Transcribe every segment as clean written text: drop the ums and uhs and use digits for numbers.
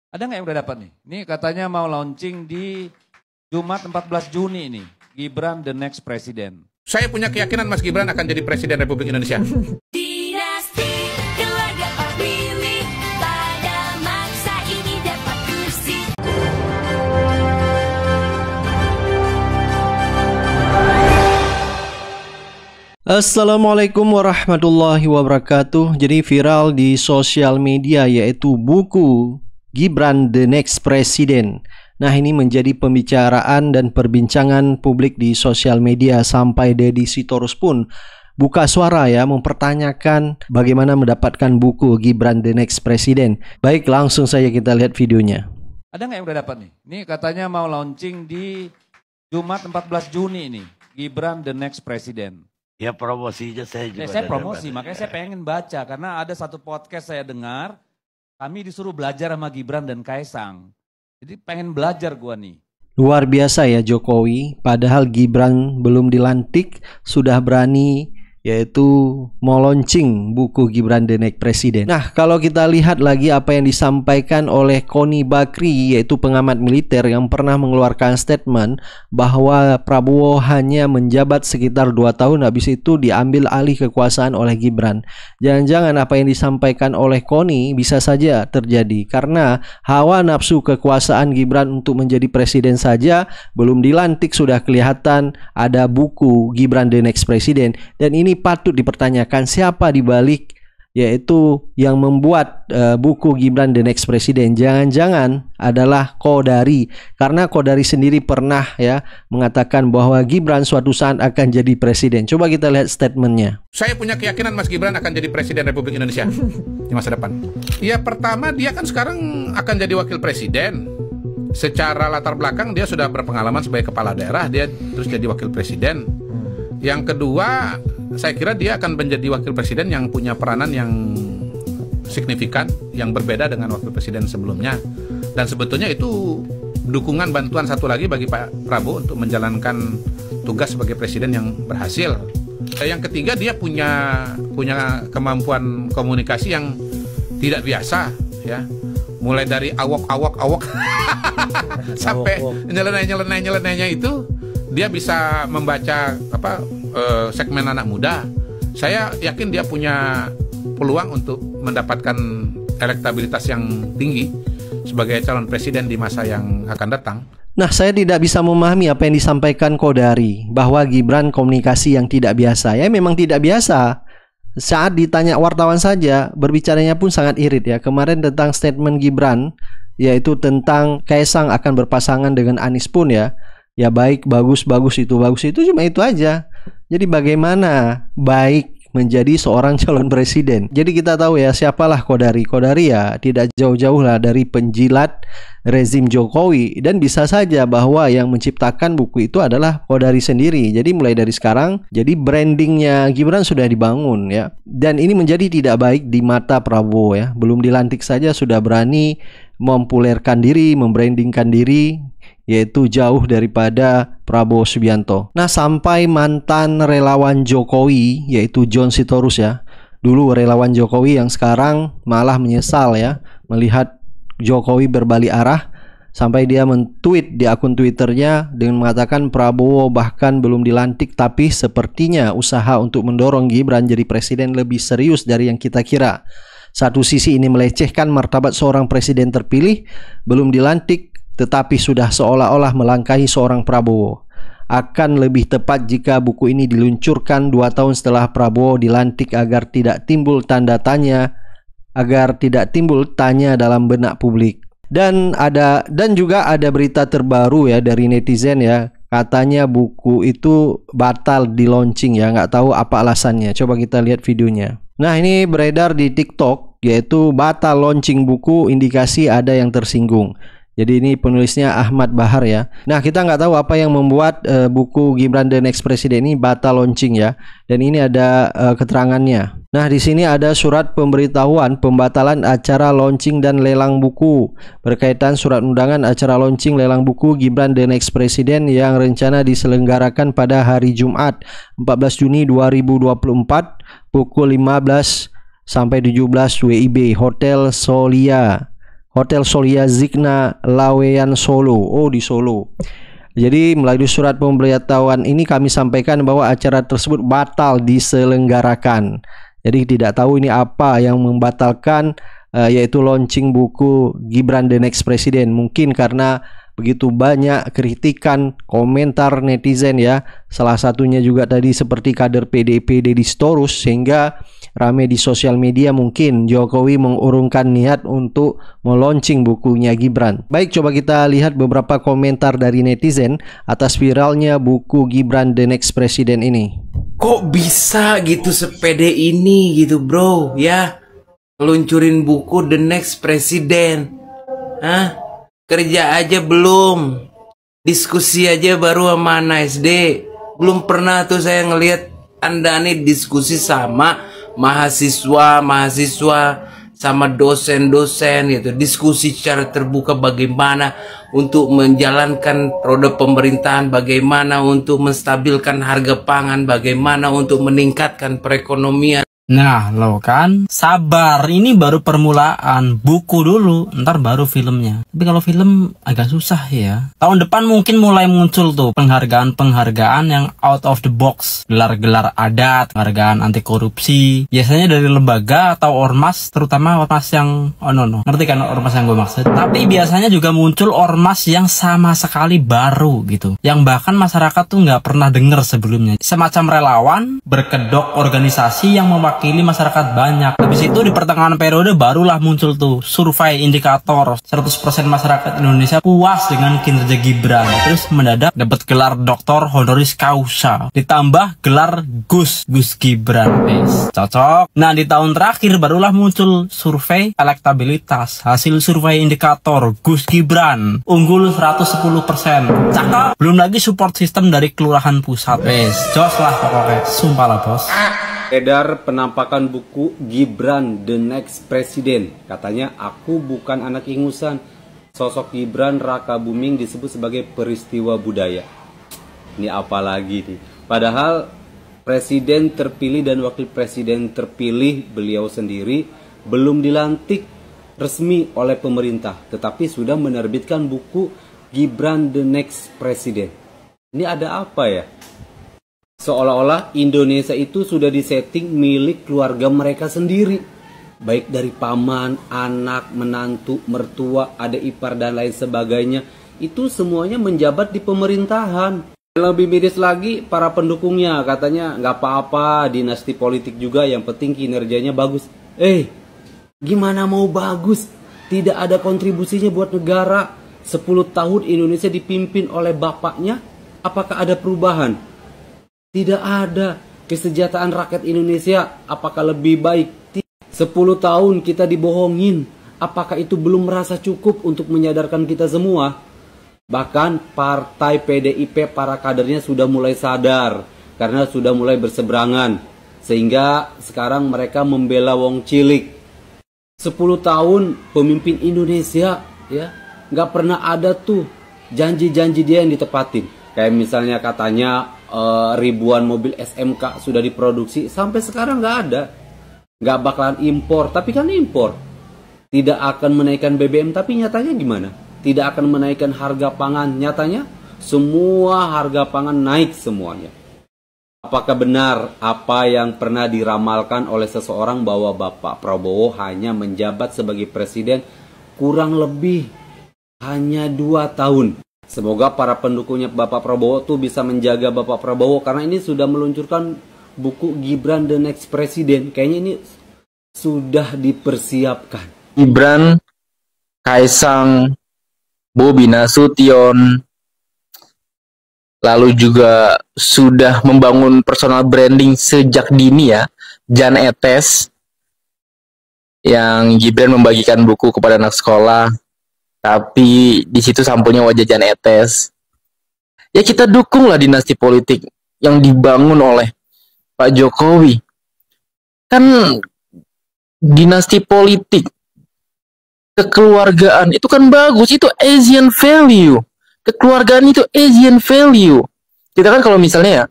Ada nggak yang udah dapat nih? Ini katanya mau launching di Jumat 14 Juni ini. Gibran the next president. Saya punya keyakinan Mas Gibran akan jadi Presiden Republik Indonesia. Dinasti keluarga Pak Willy pada masa ini dapat kursi. Assalamualaikum warahmatullahi wabarakatuh. Jadi viral di sosial media yaitu buku Gibran the Next President. Nah, ini menjadi pembicaraan dan perbincangan publik di sosial media sampai Deddy Sitorus pun buka suara ya, mempertanyakan bagaimana mendapatkan buku Gibran the Next President. Baik, langsung saja kita lihat videonya. Ada nggak yang udah dapat nih? Ini katanya mau launching di Jumat 14 Juni ini. Gibran the next president. Ya promosinya saya juga. Saya promosi, makanya saya pengen baca. Karena ada satu podcast saya dengar, kami disuruh belajar sama Gibran dan Kaisang. Jadi pengen belajar gua nih. Luar biasa ya Jokowi, padahal Gibran belum dilantik sudah berani yaitu mau launching buku Gibran the Next President. Nah, kalau kita lihat lagi apa yang disampaikan oleh Koni Bakri yaitu pengamat militer yang pernah mengeluarkan statement bahwa Prabowo hanya menjabat sekitar 2 tahun, habis itu diambil alih kekuasaan oleh Gibran. Jangan-jangan apa yang disampaikan oleh Koni bisa saja terjadi karena hawa nafsu kekuasaan Gibran untuk menjadi presiden saja belum dilantik sudah kelihatan ada buku Gibran the Next President, dan ini patut dipertanyakan siapa di balik yaitu yang membuat buku Gibran the Next President. Jangan-jangan adalah Kodari, karena Kodari sendiri pernah ya mengatakan bahwa Gibran suatu saat akan jadi presiden. Coba kita lihat statementnya. Saya punya keyakinan Mas Gibran akan jadi Presiden Republik Indonesia di masa depan. Ya, pertama dia kan sekarang akan jadi wakil presiden. Secara latar belakang dia sudah berpengalaman sebagai kepala daerah, dia terus jadi wakil presiden. Yang kedua, saya kira dia akan menjadi wakil presiden yang punya peranan yang signifikan, yang berbeda dengan wakil presiden sebelumnya. Dan sebetulnya itu dukungan bantuan satu lagi bagi Pak Prabowo untuk menjalankan tugas sebagai presiden yang berhasil. Yang ketiga, dia punya kemampuan komunikasi yang tidak biasa ya. Mulai dari awok sampai nyeleneh-nyelenehnya itu dia bisa membaca segmen anak muda. Saya yakin dia punya peluang untuk mendapatkan elektabilitas yang tinggi sebagai calon presiden di masa yang akan datang. Nah, saya tidak bisa memahami apa yang disampaikan Kodari bahwa Gibran komunikasi yang tidak biasa. Ya memang tidak biasa. Saat ditanya wartawan saja, berbicaranya pun sangat irit ya. Kemarin tentang statement Gibran, yaitu tentang Kaisang akan berpasangan dengan Anies pun ya. Ya baik, bagus itu cuma itu aja. Jadi bagaimana baik menjadi seorang calon presiden. Jadi kita tahu ya siapalah Kodari. Kodari ya tidak jauh-jauh lah dari penjilat rezim Jokowi, dan bisa saja bahwa yang menciptakan buku itu adalah Kodari sendiri. Jadi mulai dari sekarang, jadi brandingnya Gibran sudah dibangun ya. Dan ini menjadi tidak baik di mata Prabowo ya. Belum dilantik saja sudah berani mempopulerkan diri, membrandingkan diri, yaitu jauh daripada Prabowo Subianto. Nah, sampai mantan relawan Jokowi yaitu John Sitorus ya, dulu relawan Jokowi yang sekarang malah menyesal ya melihat Jokowi berbalik arah, sampai dia men-tweet di akun Twitternya dengan mengatakan Prabowo bahkan belum dilantik tapi sepertinya usaha untuk mendorong Gibran jadi presiden lebih serius dari yang kita kira. Satu sisi ini melecehkan martabat seorang presiden terpilih belum dilantik tetapi sudah seolah-olah melangkahi seorang Prabowo. Akan lebih tepat jika buku ini diluncurkan 2 tahun setelah Prabowo dilantik agar tidak timbul tanya dalam benak publik. Dan juga ada berita terbaru ya dari netizen ya, katanya buku itu batal di launching ya, nggak tahu apa alasannya. Coba kita lihat videonya. Nah, ini beredar di TikTok yaitu batal launching buku, indikasi ada yang tersinggung. Jadi ini penulisnya Ahmad Bahar ya. Nah, kita nggak tahu apa yang membuat buku Gibran the Next President ini batal launching ya. Dan ini ada keterangannya. Nah, di sini ada surat pemberitahuan pembatalan acara launching dan lelang buku berkaitan surat undangan acara launching lelang buku Gibran the Next President yang rencana diselenggarakan pada hari Jumat 14 Juni 2024 pukul 15 sampai 17 WIB Hotel Solia Hotel Solia Zigna Laweyan Solo. Oh, di Solo. Jadi melalui surat pemberitahuan ini kami sampaikan bahwa acara tersebut batal diselenggarakan. Jadi tidak tahu ini apa yang membatalkan, yaitu launching buku Gibran The Next President. Mungkin karena begitu banyak kritikan, komentar netizen ya. Salah satunya juga tadi seperti kader PDIP Deddy Sitorus, sehingga rame di sosial media. Mungkin Jokowi mengurungkan niat untuk meluncing bukunya Gibran. Baik, coba kita lihat beberapa komentar dari netizen atas viralnya buku Gibran The Next President ini. Kok bisa gitu sepede ini gitu bro ya, luncurin buku The Next President? Hah? Kerja aja belum, diskusi aja baru sama anak SD. Belum pernah tuh saya ngelihat Anda nih diskusi sama mahasiswa sama dosen-dosen gitu, diskusi secara terbuka bagaimana untuk menjalankan roda pemerintahan, bagaimana untuk menstabilkan harga pangan, bagaimana untuk meningkatkan perekonomian. Nah lo kan, sabar, ini baru permulaan, buku dulu, ntar baru filmnya. Tapi kalau film agak susah ya. Tahun depan mungkin mulai muncul tuh penghargaan-penghargaan yang out of the box. Gelar-gelar adat, penghargaan anti korupsi. Biasanya dari lembaga atau ormas, terutama ormas yang, ngerti kan ormas yang gue maksud? Tapi biasanya juga muncul ormas yang sama sekali baru gitu. Yang bahkan masyarakat tuh nggak pernah denger sebelumnya. Semacam relawan, berkedok organisasi yang mewakili masyarakat banyak. Habis itu di pertengahan periode barulah muncul tuh survei indikator 100% masyarakat Indonesia puas dengan kinerja Gibran. Terus mendadak dapat gelar doktor honoris causa, ditambah gelar Gus Gibran. Cocok. Nah di tahun terakhir barulah muncul survei elektabilitas. Hasil survei indikator Gus Gibran unggul 110%. Cakep. Belum lagi support sistem dari kelurahan pusat. Jos lah pokoknya. Sumpah lah bos. Edar penampakan buku Gibran The Next President. Katanya, aku bukan anak ingusan. Sosok Gibran Raka Buming disebut sebagai peristiwa budaya. Ini apa lagi nih? Padahal presiden terpilih dan wakil presiden terpilih beliau sendiri belum dilantik resmi oleh pemerintah, tetapi sudah menerbitkan buku Gibran The Next President. Ini ada apa ya? Seolah-olah Indonesia itu sudah disetting milik keluarga mereka sendiri. Baik dari paman, anak, menantu, mertua, adik ipar, dan lain sebagainya. Itu semuanya menjabat di pemerintahan. Lebih miris lagi, para pendukungnya katanya nggak apa-apa, dinasti politik juga, yang penting kinerjanya bagus. Gimana mau bagus? Tidak ada kontribusinya buat negara. 10 tahun Indonesia dipimpin oleh bapaknya, apakah ada perubahan? Tidak ada. Kesejahteraan rakyat Indonesia apakah lebih baik? 10 tahun kita dibohongin. Apakah itu belum merasa cukup untuk menyadarkan kita semua? Bahkan partai PDIP para kadernya sudah mulai sadar karena sudah mulai berseberangan. Sehingga sekarang mereka membela wong cilik. 10 tahun pemimpin Indonesia ya, nggak pernah ada tuh janji-janji dia yang ditepatin. Kayak misalnya katanya ribuan mobil SMK sudah diproduksi, sampai sekarang nggak ada. Nggak bakalan impor, tapi kan impor. Tidak akan menaikkan BBM, tapi nyatanya gimana? Tidak akan menaikkan harga pangan, nyatanya semua harga pangan naik semuanya. Apakah benar apa yang pernah diramalkan oleh seseorang bahwa Bapak Prabowo hanya menjabat sebagai presiden kurang lebih hanya 2 tahun? Semoga para pendukungnya Bapak Prabowo tuh bisa menjaga Bapak Prabowo, karena ini sudah meluncurkan buku Gibran The Next President. Kayaknya ini sudah dipersiapkan. Gibran, Kaisang, Bobi Nasution, lalu juga sudah membangun personal branding sejak dini ya. Jan Etes, yang Gibran membagikan buku kepada anak sekolah. Tapi di situ sampulnya wajah Jan Etes. Ya kita dukunglah dinasti politik yang dibangun oleh Pak Jokowi. Kan dinasti politik, kekeluargaan itu kan bagus, itu Asian value. Kekeluargaan itu Asian value. Kita kan kalau misalnya ya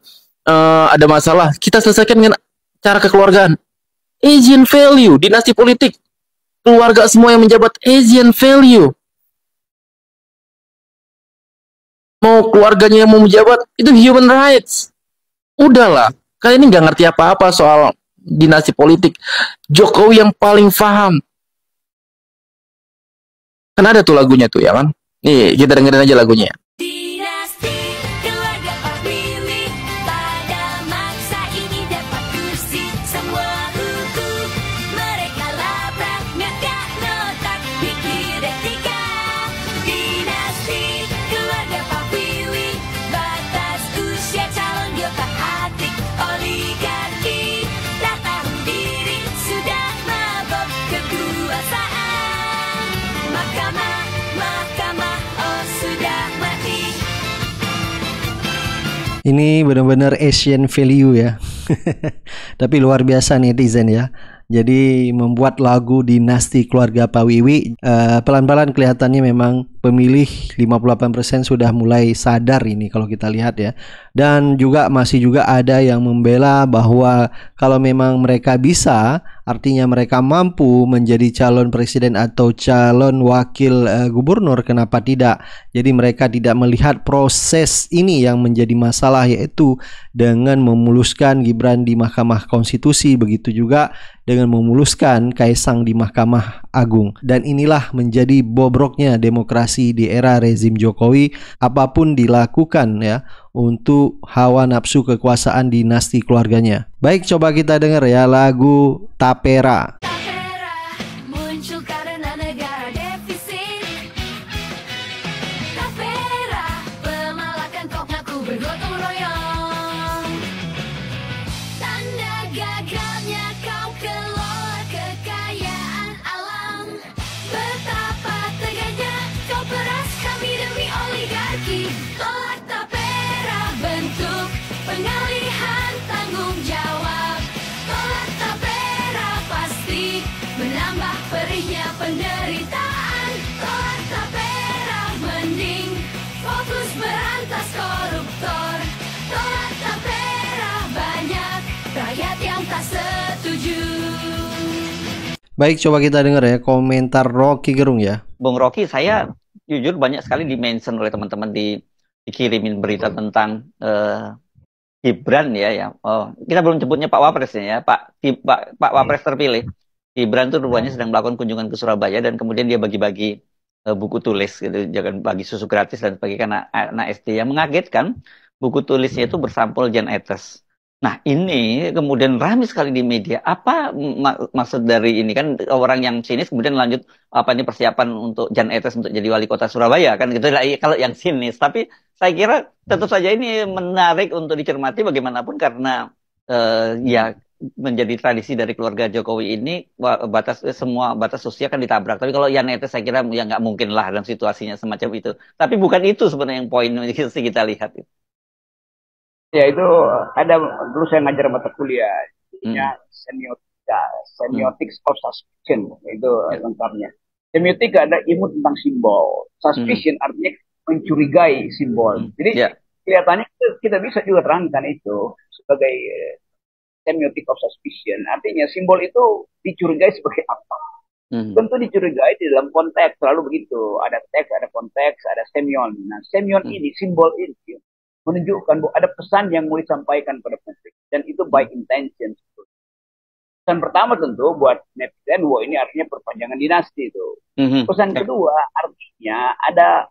ada masalah, kita selesaikan dengan cara kekeluargaan. Asian value, dinasti politik. keluarga semua yang menjabat Asian value. Mau keluarganya yang mau menjabat, itu human rights. Udahlah, kalian ini nggak ngerti apa-apa soal dinasti politik. Jokowi yang paling paham. Kan ada tuh lagunya tuh ya kan? Nih, kita dengerin aja lagunya. Dinasti keluarga Pak Willy pada masa ini dapat kursi. Semua hukum mereka labrak, ngakak notak pikir etika. Dinasti keluarga Pak Willy batas usia calon diotak atik oligarki. Tak tahu diri sudah mabok kekuasaan. Mahkamah oh sudah mati. Ini benar-benar Asian value ya. Tapi luar biasa netizen ya. Jadi membuat lagu Dinasti Keluarga Pak Wiwi, pelan-pelan kelihatannya memang pemilih 58% sudah mulai sadar ini kalau kita lihat ya. Dan juga masih juga ada yang membela bahwa kalau memang mereka bisa, artinya mereka mampu menjadi calon presiden atau calon wakil gubernur, kenapa tidak? Jadi mereka tidak melihat proses ini yang menjadi masalah, yaitu dengan memuluskan Gibran di Mahkamah Konstitusi, begitu juga dengan memuluskan Kaisang di Mahkamah Agung. Dan inilah menjadi bobroknya demokrasi di era rezim Jokowi, apapun dilakukan ya untuk hawa nafsu kekuasaan dinasti keluarganya. Baik, coba kita dengar ya lagu Tapera. Tapera muncul karena negara defisit. Tapera pemalakan kok ngaku bergotong royong. Tanda gagalnya kau kelola kekayaan alam. Betapa teganya kau peras kami demi oligarki. Tolak Tapera bentuk pengalihan tanggung jawab. Tolak Tapera pasti menambah perihnya penderitaan. Tolak Tapera mending fokus berantas koruptor. Tolak Tapera banyak rakyat yang tak setuju. Baik, coba kita dengar ya komentar Rocky Gerung ya. Bung Rocky, saya jujur banyak sekali di-mention oleh teman-teman dikirimin berita tentang Gibran ya. Oh, kita belum sebutnya Pak Wapres ya, Pak Wapres terpilih. Gibran tuh rupanya sedang melakukan kunjungan ke Surabaya dan kemudian dia bagi-bagi buku tulis gitu, jangan bagi susu gratis dan bagikan anak SD. Yang mengagetkan, buku tulisnya itu bersampul Jan Etes. Nah, ini kemudian ramai sekali di media. Apa maksud dari ini? Kan orang yang sinis kemudian lanjut, apa ini persiapan untuk Jan Etes untuk jadi wali kota Surabaya kan gitu lah kalau yang sinis. Tapi saya kira tentu saja ini menarik untuk dicermati bagaimanapun karena ya menjadi tradisi dari keluarga Jokowi ini semua batas usia kan ditabrak. Tapi kalau Jan Etes saya kira ya nggak mungkin lah dalam situasinya semacam itu. Tapi bukan itu sebenarnya yang poin yang kita lihat. Ya itu ada dulu saya ngajar mata kuliah semiotics of suspicion itu lengkapnya. Semiotika ada ilmu tentang simbol, suspicion artinya mencurigai simbol. Jadi kelihatannya kita bisa juga terangkan itu sebagai semiotic of suspicion. Artinya simbol itu dicurigai sebagai apa? Tentu dicurigai di dalam konteks, selalu begitu. Ada teks, ada konteks, ada semion. Nah, semion ini, simbol ini menunjukkan bahwa ada pesan yang mau disampaikan pada publik dan itu by intention. Pesan pertama tentu buat netizen, wah ini artinya perpanjangan dinasti itu. Pesan kedua artinya ada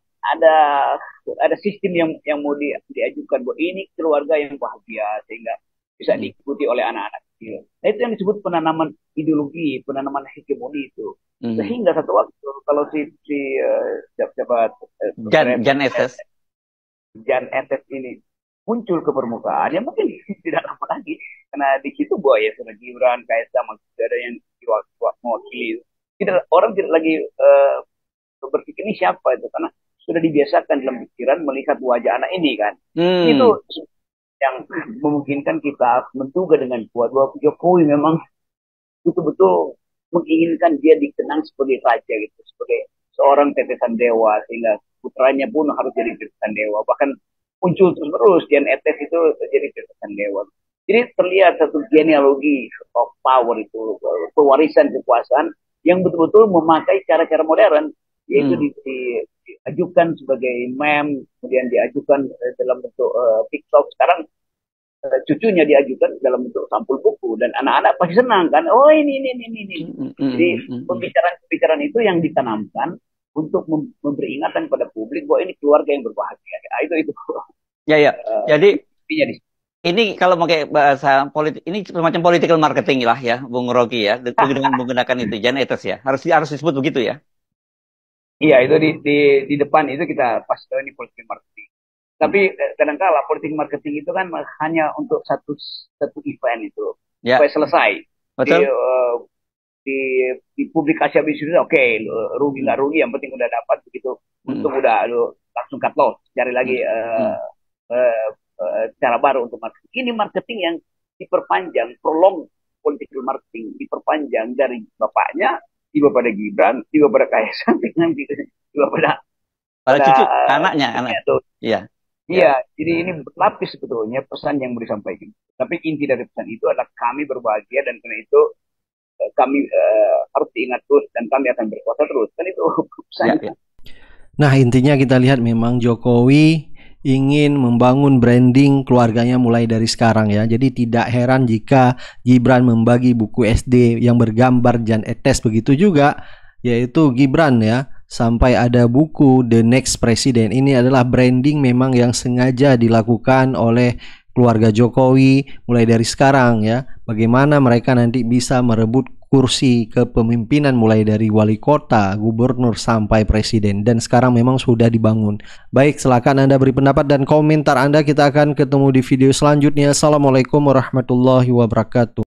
sistem yang mau diajukan bahwa ini keluarga yang bahagia sehingga bisa diikuti oleh anak-anak kecil. Nah, itu yang disebut penanaman ideologi, penanaman hegemoni itu. Sehingga satu waktu kalau Jan Etes ini muncul ke permukaan, ya mungkin tidak lama lagi karena di situ bahwa ya sudah Gibran, Kaisang, masih ada yang mewakili. Orang tidak lagi berpikir ini siapa itu karena sudah dibiasakan dalam pikiran melihat wajah anak ini kan. Itu yang memungkinkan kita menduga dengan kuat bahwa Jokowi memang betul-betul menginginkan dia dikenang sebagai raja gitu, sebagai seorang tetesan dewa sehingga putranya pun harus jadi tetesan dewa. Bahkan muncul terus Jan Etes itu jadi tetesan dewa. Jadi terlihat satu genealogi of power itu, pewarisan kekuasaan yang betul-betul memakai cara-cara modern, yaitu diajukan sebagai meme, kemudian diajukan dalam bentuk TikTok. Sekarang cucunya diajukan dalam bentuk sampul buku, dan anak-anak pasti senang kan. Oh ini. Jadi pembicaraan itu yang ditanamkan untuk memberi ingatan pada publik bahwa ini keluarga yang berbahagia. Itu. Ya. Jadi ini kalau pakai bahasa politik, ini semacam political marketing lah ya, Bung Rocky ya, dengan menggunakan itu Jan Etes ya, harus disebut begitu ya. Iya, itu di depan itu kita pas tahu ini political marketing. Tapi kadang-kala politik marketing itu kan hanya untuk satu event itu, supaya selesai. Betul. Di publikasi habis itu, oke, rugi nggak rugi, yang penting udah dapat begitu. Untung udah lu langsung cut loss, cari lagi cara baru untuk marketing. Ini marketing yang diperpanjang, prolong political marketing, diperpanjang dari bapaknya, tiba pada Gibran, tiba pada Kaisang, tiba pada cucu, anaknya. Iya, jadi ini berlapis sebetulnya pesan yang mau disampaikan. Tapi inti dari pesan itu adalah kami berbahagia, dan karena itu kami harus diingat terus, dan kami akan berkuasa terus. Kan itu pesannya. Nah, intinya kita lihat memang Jokowi ingin membangun branding keluarganya mulai dari sekarang ya. Jadi tidak heran jika Gibran membagi buku SD yang bergambar Jan Etes, begitu juga yaitu Gibran ya, sampai ada buku The Next President. Ini adalah branding memang yang sengaja dilakukan oleh keluarga Jokowi mulai dari sekarang ya. Bagaimana mereka nanti bisa merebut kursi kepemimpinan mulai dari wali kota, gubernur sampai presiden, dan sekarang memang sudah dibangun. Baik, silakan Anda beri pendapat dan komentar Anda. Kita akan ketemu di video selanjutnya. Assalamualaikum warahmatullahi wabarakatuh.